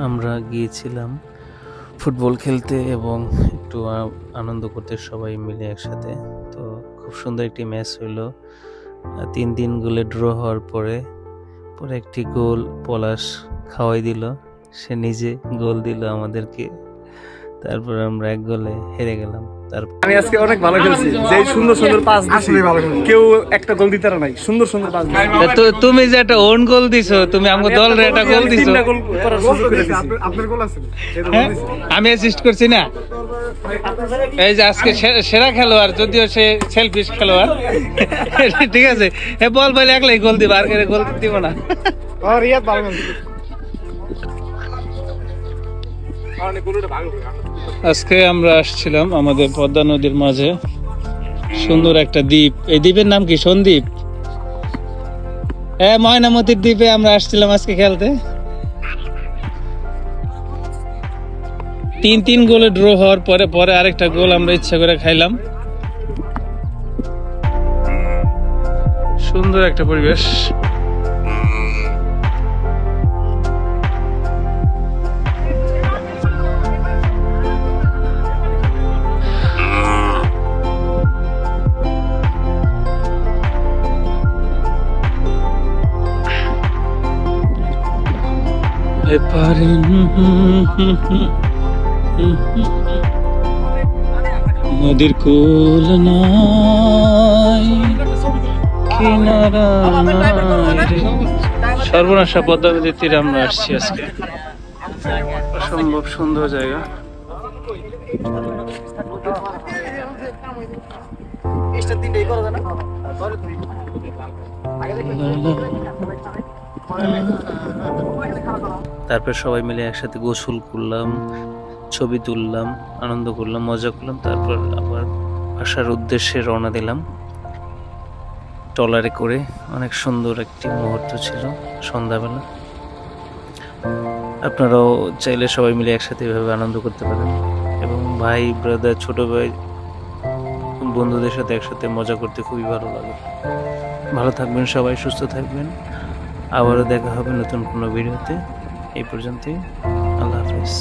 আমরা গিয়েছিলাম ফুটবল খেলতে এবং একটু আনন্দ করতে সবাই মিলে একসাথে। তো খুব সুন্দর একটি ম্যাচ হইল। 3-3 গোলে ড্র হওয়ার পরে একটি গোল পলাশ খাওয়াই দিল, সে নিজে গোল দিল আমাদেরকে। তারপর আমরা 1 গোলে হেরে গেলাম। আমি আজকে অনেক ভালো খেলছি, যে সুন্দর সুন্দর পাস দিছি, কেউ একটা গোল দিতে পারে নাই, সুন্দর সুন্দর পাস দিছি। তুমি যে একটা ওন গোল দিছো, তুমি আমাকে দলরে একটা গোল দিছো। 3টা গোল করার সুযোগ করে দিছি। আপনার গোল আছে? আমি অ্যাসিস্ট করছি না। এই যে আজকে সেরা খেলোয়াড়, যদিও সে সেলফিশ খেলোয়াড়, ঠিক আছে, এ বল বলে একলাই গোল দিবা, আর কেউ গোল দিব না। রিয়াদ ভালো আজকে আমরা আসছিলাম আমাদের পদ্মা নদীর মাঝে সুন্দর একটা দ্বীপ। এই দ্বীপের নাম কি? সন্দ্বীপ। ময়নামতির দ্বীপে আমরা আসছিলাম আজকে খেলতে। 3-3 গোলে ড্র হওয়ার পরে আরেকটা গোল আমরা ইচ্ছা করে খাইলাম। সুন্দর একটা পরিবেশ। নদীর কুল নাই, কিনারা নাই। সর্বনাশা পদ্মা নদীর তীরে আমরা আসছি আজকে। অসম্ভব সুন্দর জায়গা। তারপর সবাই মিলে একসাথে গোসল করলাম, ছবি তুললাম, আনন্দ করলাম, মজা করলাম। তারপর আবার আসার উদ্দেশ্যে রওনা দিলাম ট্রলারে করে। অনেক সুন্দর একটি মুহূর্ত ছিল সন্ধ্যাবেলা। আপনারাও চাইলে সবাই মিলে একসাথে এভাবে আনন্দ করতে পারেন, এবং ভাই ব্রাদার ছোট ভাই বন্ধুদের সাথে একসাথে মজা করতে খুবই ভালো লাগে। ভালো থাকবেন সবাই, সুস্থ থাকবেন। আবারও দেখা হবে নতুন কোনো ভিডিওতে। এই পর্যন্তই, আল্লাহ হাফেজ।